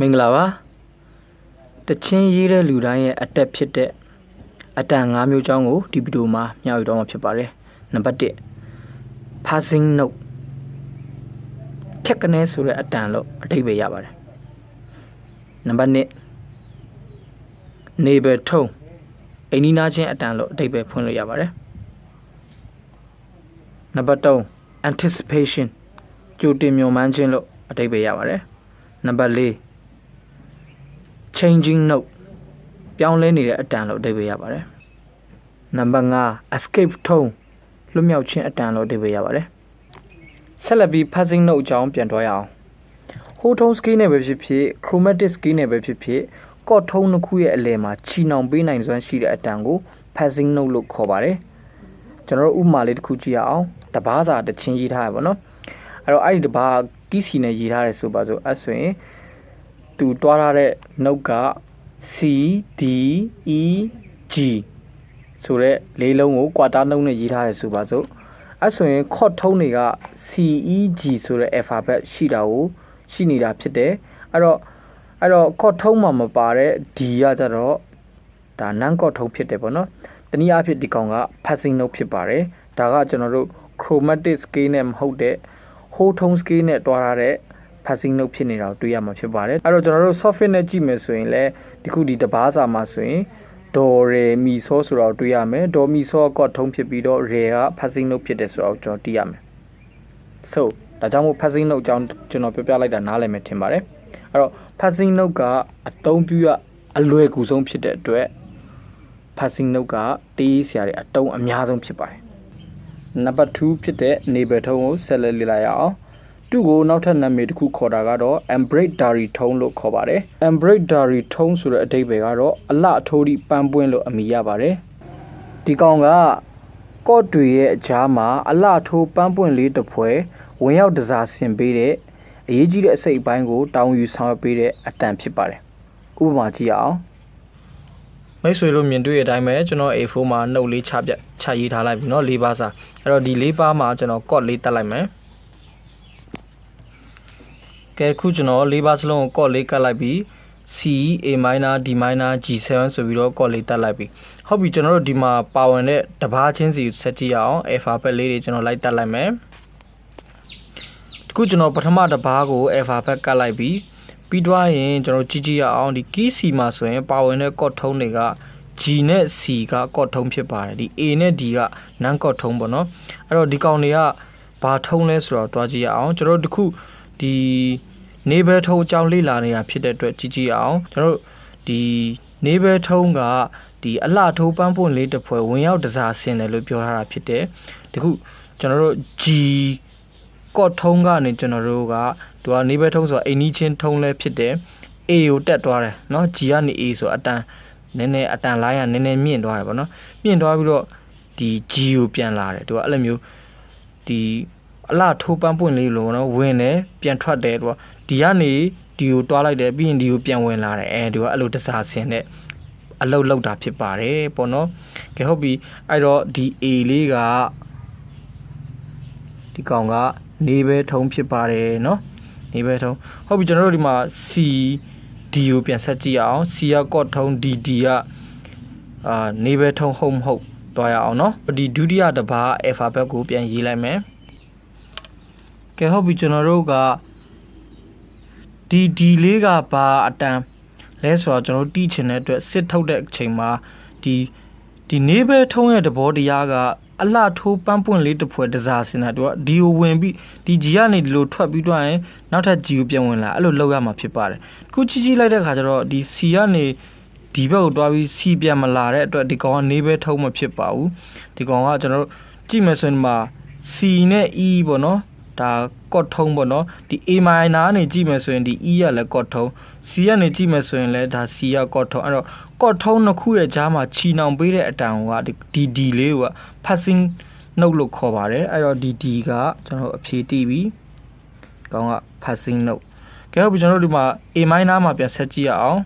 မင်္ဂလာပါတချင်းရေးတဲ့လူတိုင်းရဲ့အတက်ဖြစ်တဲ့အတန်၅မျိုးကြောင်းကိုဒီဗီဒီယိုမှာမျှဝေတော့မှာဖြစ်ပါတယ်နံပါတ်1 passing note ထက်ကနေဆိုတဲ့အတန်လို့အဓိပ္ပာယ်ရပါတယ်နံပါတ်2 neighbor tone အိမ်နီးနားချင်းအတန်လို့အဓိပ္ပာယ်ဖွင့်လို့ရပါတယ်နံပါတ်3 anticipation ကြိုတင်မျှော်မှန်းခြင်းလို့အဓိပ္ပာယ်ရပါတယ်နံပါတ်4 changing note ပြောင်းလဲနေတဲ့အတန်လို့အဓိပ္ပာယ်ရပါတယ်နံပါတ်5 escape tone လွတ်မြောက်ခြင်းအတန်လို့အဓိပ္ပာယ်ရပါတယ်ဆက်လက်ပြီး passing note အကြောင်းပြန်တွားရအောင် whole tone scale နဲ့ပဲဖြစ်ဖြစ် chromatic scale နဲ့ပဲဖြစ်ဖြစ်ကော့ထုံးတစ်ခုရဲ့အလယ်မှာချီနှောင်ပေးနိုင်စွမ်းရှိတဲ့အတန်ကို passing note လို့ခေါ်ပါတယ်ကျွန်တော်တို့ဥပမာလေးတစ်ခုကြည့်ရအောင်တပားစာတချင်းရေးထားရပါတော့အဲ့တော့အဲ့ဒီတပားကီးစီနဲ့ရေးထားတယ်ဆိုပါစို့အဲ့ဆိုရင်သူတွားထားတဲ့ note က C D E G ဆိုတဲ့လေးလုံးကို quarter note နဲ့ရေးထားတယ်ဆိုပါစို့အဲ့ဆိုရင်ခေါ့ထုံးတွေက C E G ဆိုတဲ့ alphabet ရှိနေတာဖြစ်တယ်အဲ့တော့ခေါ့ထုံးမှာမပါတဲ့ D ကကြတော့ဒါ non ခေါ့ထုံးဖြစ်တယ်ပေါ့နော်တနည်းအားဖြင့်ဒီကောင်က passing note ဖြစ်ပါတယ်ဒါကကျွန်တော်တို့ chromatic scale နဲ့မဟုတ်တဲ့ whole tone scale နဲ့တွားထားတဲ့ passing note ဖြစ်နေတာကိုတွေ့ရမှာဖြစ်ပါတယ်အဲ့တော့ကျွန်တော်တို့ software နဲ့ကြည့်မယ်ဆိုရင်လည်းဒီတပားစာမှာဆိုရင်ဒေါ်ရေမီဆောဆိုတော့တွေ့ရမယ်ဒေါ်မီဆောကော့ထုံးဖြစ်ပြီးတော့ရေက passing note ဖြစ်တယ်ဆိုတော့ကျွန်တော်သိရမယ် so ဒါကြောင့်မို့ passing note အကြောင်းကျွန်တော်ပြောပြလိုက်တာနားလည်မယ်ထင်ပါတယ်အဲ့တော့ passing note ကအသုံးပြုရအလွယ်ကူဆုံးဖြစ်တဲ့အတွက် passing note ကတေးဆရာတွေအတုံးအများဆုံးဖြစ်ပါတယ်နံပါတ်2ဖြစ်တဲ့ neighbor tone ကိုဆက်လက်လေ့လာရအောင်သူ့ကိုနောက်ထပ်နာမည်တစ်ခုခေါ်တာကတော့ embroidery tone လို့ခေါ်ပါတယ် embroidery tone ဆိုတဲ့အဓိပ္ပာယ်ကတော့အလှအထိုးသည့်ပန်းပွင့်လို့အမည်ရပါတယ်ဒီကောင်ကကော့တွေရဲ့အကြားမှာအလှထိုးပန်းပွင့်လေးတစ်ဖွဲဝင်ရောက်တစားဆင်ပေးတဲ့အရေးကြီးတဲ့အစိတ်အပိုင်းကိုတောင်းယူဆောင်ရွက်ပေးတဲ့အတန်ဖြစ်ပါတယ်ဥပမာကြည့်အောင်မိတ်ဆွေတို့မြင်တွေ့ရတဲ့အတိုင်းပဲကျွန်တော် A4 မှာ note လေးချရေးထားလိုက်ပြီเนาะ၄ပါးစာအဲ့တော့ဒီ၄ပါးမှာကျွန်တော် code လေးတက်လိုက်မယ်ကဲခုကျွန်တော်၄ပါးစလုံးကို code လေးကတ်လိုက်ပြီး C A minor D minor G7 ဆိုပြီးတော့ code လေးတက်လိုက်ပြီဟုတ်ပြီကျွန်တော်တို့ဒီမှာပါဝင်တဲ့တပားချင်းစီဆက်ကြည့်အောင် alphabet လေးတွေကျွန်တော်လိုက်တက်လိုက်မယ်ခုကျွန်တော်ပထမတပားကို alphabet ကတ်လိုက်ပြီးတော့ရင်ကျွန်တော်ကြည့်ရအောင်ဒီ key C မှာဆိုရင်ပါဝင်တဲ့ကော့ထုံးတွေက G နဲ့ C ကကော့ထုံးဖြစ်ပါတယ်ဒီ A နဲ့ D က non ကော့ထုံးပေါ့နော်အဲ့တော့ဒီကောင်တွေကဘာထုံးလဲဆိုတော့တွားကြည့်ရအောင်ကျွန်တော်တို့တခုဒီ neighbor ထုံးအကြောင်းလေ့လာနေတာဖြစ်တဲ့အတွက်ကြည့်ရအောင်ကျွန်တော်တို့ဒီ neighbor ထုံးကဒီအလှထိုးပန်းပွင့်လေးတစ်ဖွဲဝင်ရောက်တစားဆင်တယ်လို့ပြောထားတာဖြစ်တယ်တခုကျွန်တော်တို့ G ကော့ထုံးကနေကျွန်တော်တို့ကသူက neighbor ထုံးဆိုအိမ်နီးချင်းထုံးလဲဖြစ်တယ် A ကိုတက်သွားတယ်เนาะ G ကနေ A ဆိုအတန်နည်းနည်းအတန်လိုင်းကနည်းနည်းမြင့်သွားတယ်ပေါ့နော်မြင့်သွားပြီးတော့ဒီ G ကိုပြန်လာတယ်သူကအဲ့လိုမျိုးဒီအလှထိုးပန်းပွင့်လေးလို့နော်ဝင်တယ်ပြန်ထွက်တယ်သူကဒီကနေ D ကိုတွားလိုက်တယ်ပြီးရင် D ကိုပြန်ဝင်လာတယ်သူကအဲ့လိုတစားဆင်တဲ့အလုတ်လောက်တာဖြစ်ပါတယ်ပေါ့နော်ကဲဟုတ်ပြီအဲ့တော့ဒီ A လေးကဒီကောင်က neighbor ထုံးဖြစ်ပါတယ်เนาะ neighbor ထုံးဟုတ်ပြီကျွန်တော်တို့ဒီမှာ C D ကိုပြန်ဆက်ကြည့်အောင် C ကကော့ထုံး D ကneighbor ထုံးဟုတ်မဟုတ်တွားရအောင်เนาะဒီဒုတိယတစ်ပါး alphabet ကိုပြန်ရေးလိုက်မယ်ကဲဟုတ်ပြီကျွန်တော်တို့ကဒီ D လေးကဘာအတန်လဲဆိုတော့ကျွန်တော်တီးချင်တဲ့အတွက်စစ်ထုတ်တဲ့အချိန်မှာဒီ neighbor ထုံးရဲ့သဘောတရားကအလှထိုးပန်းပွင့်လေးတစ်ဖွဲတစားစင်တာသူကဒီကိုဝင်ပြီးဒီ G ကနေဒီလိုထွက်ပြီးတော့ရင်နောက်ထပ် G ကိုပြန်ဝင်လာအဲ့လိုလောက်ရမှာဖြစ်ပါတယ်ခုကြည့်လိုက်တဲ့အခါကျတော့ဒီ C ကနေဒီဘက်ကိုတွားပြီး C ပြန်မလာတဲ့အတွက်ဒီကောင်က neighbor ထုံးမဖြစ်ပါဘူးဒီကောင်ကကျွန်တော်တို့ကြည့်မယ်ဆိုရင်မှာ C နဲ့ E ပေါ့နော်ဒါကော့ထုံးပေါ့နော်ဒီ A minor ကနေကြည့်မယ်ဆိုရင်ဒီ E ကလည်းကော့ထုံး C ကနေကြည့်မယ်ဆိုရင်လည်းဒါ C ကကော့ထုံးအဲ့တော့ကော့ထုံးနှစ်ခုရဲ့ကြားမှာချီနှောင်ပေးတဲ့အတန်ကဒီ D လေးက passing note လို့ခေါ်ပါတယ်အဲ့တော့ဒီ D ကကျွန်တော်အဖြေတီးပြီကောင်က passing note ကဲဟုတ်ပြီကျွန်တော်တို့ဒီမှာ A minor မှာပြန်ဆက်ကြည့်ရအောင်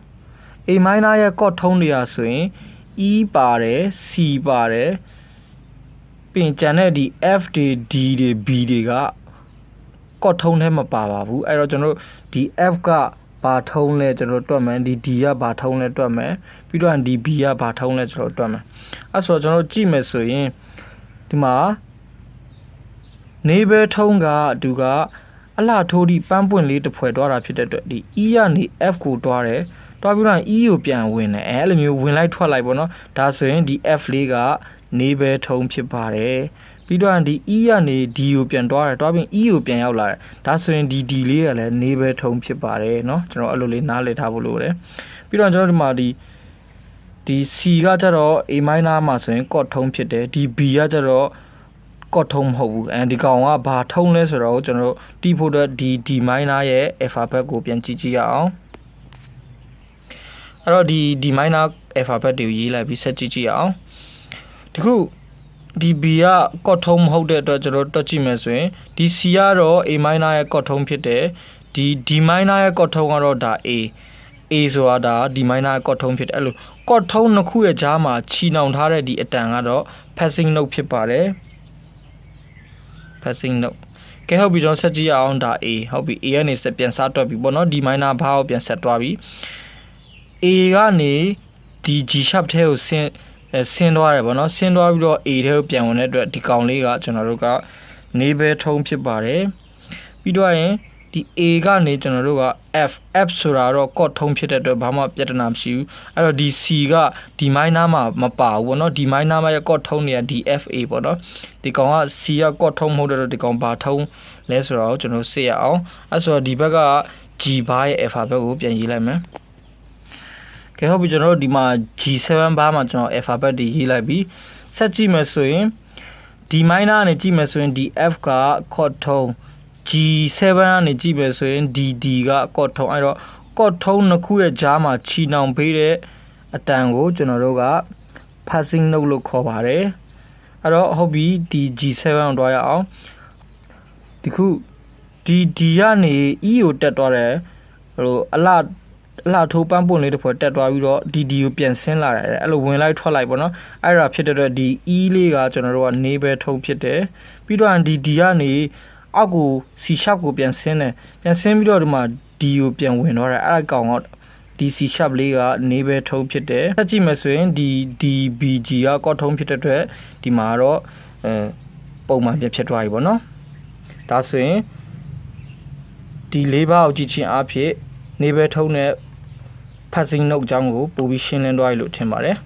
A minor ရဲ့ကော့ထုံးတွေကဆိုရင် E ပါတယ် C ပါတယ်ပြင်ကျန်တဲ့ဒီ F တွေ D တွေ B တွေကကော့ထုံးထဲမပါပါဘူးအဲ့တော့ကျွန်တော်တို့ဒီ F က ဘာထုံးလဲကျွန်တော်တွက်မယ်ဒီ D ကဘာထုံးလဲတွက်မယ်ပြီးတော့ဒီ B ကဘာထုံးလဲကျွန်တော်တွက်မယ်အဲ့ဆိုကျွန်တော်ကြည့်မယ်ဆိုရင်ဒီမှာနေဘဲထုံးကသူကအလှထိုးဒီပန်းပွင့်လေးတစ်ဖွဲ့တွားတာဖြစ်တဲ့အတွက်ဒီ E ကနေ F ကိုတွားတယ်တွားပြီးတော့ E ကိုပြန်ဝင်တယ်အဲ့လိုမျိုးဝင်လိုက်ထွက်လိုက်ပေါ့နော်ဒါဆိုရင်ဒီ F လေးကနေဘဲထုံးဖြစ်ပါတယ်ပြီးတော့ဒီ E ကနေ D ကိုပြန်တွားတယ်တွားပြီး E ကိုပြန်ရောက်လာတယ်ဒါဆိုရင်ဒီ D လေးကလည်းနေဘဲထုံးဖြစ်ပါတယ်เนาะကျွန်တော်အဲ့လိုလေးနားလည်ထားဖို့လိုတယ်ပြီးတော့ကျွန်တော်ဒီမှာဒီ C ကကြတော့ A minor မှာဆိုရင်ကော့ထုံးဖြစ်တယ်ဒီ B ကကြတော့ကော့ထုံးမဟုတ်ဘူးဒီကောင်ကဘာထုံးလဲဆိုတော့ကျွန်တော်တီးဖို့တော့ဒီ D minor ရဲ့ alphabet ကိုပြန်ကြည့်ကြည့်ရအောင်အဲ့တော့ဒီ D minor alphabet တွေကိုရေးလိုက်ပြီးဆက်ကြည့်ကြည့်အောင်ဒီခုဒီ B ကကော့ထုံးမဟုတ်တဲ့အတွက်ကျွန်တော်တွက်ကြည့်မယ်ဆိုရင်ဒီ C ကတော့ A minor ရဲ့ကော့ထုံးဖြစ်တယ်ဒီ D minor ရဲ့ကော့ထုံးကတော့ဒါ A ဆိုတာဒါ D minor ကော့ထုံးဖြစ်တယ်အဲ့လိုကော့ထုံးနှစ်ခုရဲ့ကြားမှာချီနှောင်ထားတဲ့ဒီအတန်ကတော့ passing note ဖြစ်ပါတယ် passing note ကဲဟုတ်ပြီကျွန်တော်ဆက်ကြည့်ရအောင်ဒါ A ဟုတ်ပြီ A ကနေဆက်ပြန်စားတွက်ပြီပေါ့နော် D minor ဘာကိုပြန်ဆက်တွားပြီ A ကနေ D G sharp ထဲကိုဆင်းသွားတယ်ပေါ့နော်ဆင်းသွားပြီးတော့ A ထဲကိုပြန်ဝင်တဲ့အတွက်ဒီကောင်လေးကကျွန်တော်တို့ကနေဘဲထုံးဖြစ်ပါတယ်ပြီးတော့ရင်ဒီ A ကနေကျွန်တော်တို့က F ဆိုတာတော့ကော့ထုံးဖြစ်တဲ့အတွက်ဘာမှပြဿနာမရှိဘူးအဲ့တော့ဒီ C က D minor မှာမပါဘူးပေါ့နော် D minor မှာရဲ့ကော့ထုံးတွေက DFA ပေါ့နော်ဒီကောင်က C ကကော့ထုံးမဟုတ်တဲ့တော့ဒီကောင်ဘာထုံးလဲဆိုတော့ကျွန်တော်စစ်ရအောင်အဲ့ဆိုတော့ဒီဘက်က G ဘာရဲ့ alphabet ကိုပြန်ရေးလိုက်မယ်ကဲဟုတ်ပြီကျွန်တော်တို့ဒီမှာ G7 ဘာမှာကျွန်တော် alphabet တွေရေးလိုက်ပြီဆက်ကြည့်မယ်ဆိုရင် D minor ကနေကြည့်မယ်ဆိုရင်ဒီ F ကကော့ထုံးG7 ကနေကြည့်ပဲဆိုရင် D ကကော့ထုံးအဲ့တော့ကော့ထုံးနှစ်ခုရဲ့ကြားမှာချီနှောင်ပေးတဲ့အတန်ကိုကျွန်တော်တို့က passing note လို့ခေါ်ပါတယ်အဲ့တော့ဟုတ်ပြီဒီ G7 ကိုတွားရအောင်ဒီခုD ကနေ E ကိုတက်သွားတယ်ဟိုအလှထိုးပန်းပွင့်လေးတစ်ဖွဲ့တက်သွားပြီးတော့ D ကိုပြန်ဆင်းလာတယ်အဲ့လိုဝင်လိုက်ထွက်လိုက်ပေါ့နော်အဲ့ဒါဖြစ်တဲ့အတွက်ဒီ E လေးကကျွန်တော်တို့ကနေဘဲထုံးဖြစ်တယ်ပြီးတော့ဒီ D ကနေအောက်ကို C sharp ကိုပြန်ဆင်းတယ်ပြန်ဆင်းပြီးတော့ဒီမှာ D ကိုပြန်ဝင်တော့တယ်အဲ့ဒါကောင်ကဒီ C sharp လေးကနေဘဲထုံးဖြစ်တယ်ဆက်ကြည့်မယ်ဆိုရင်ဒီ DBG ကကော့ထုံးဖြစ်တဲ့အတွက်ဒီမှာတော့ပုံမှန်ပြန်ဖြစ်သွားပြီပေါ့နော်ဒါဆိုရင်ဒီလေးပါးကိုကြည့်ချင်းအဖြစ်နေဘဲထုံးနဲ့ passing note အကြောင်းကိုပို့ပြီးရှင်းလင်းသွားပြီလို့ထင်ပါတယ်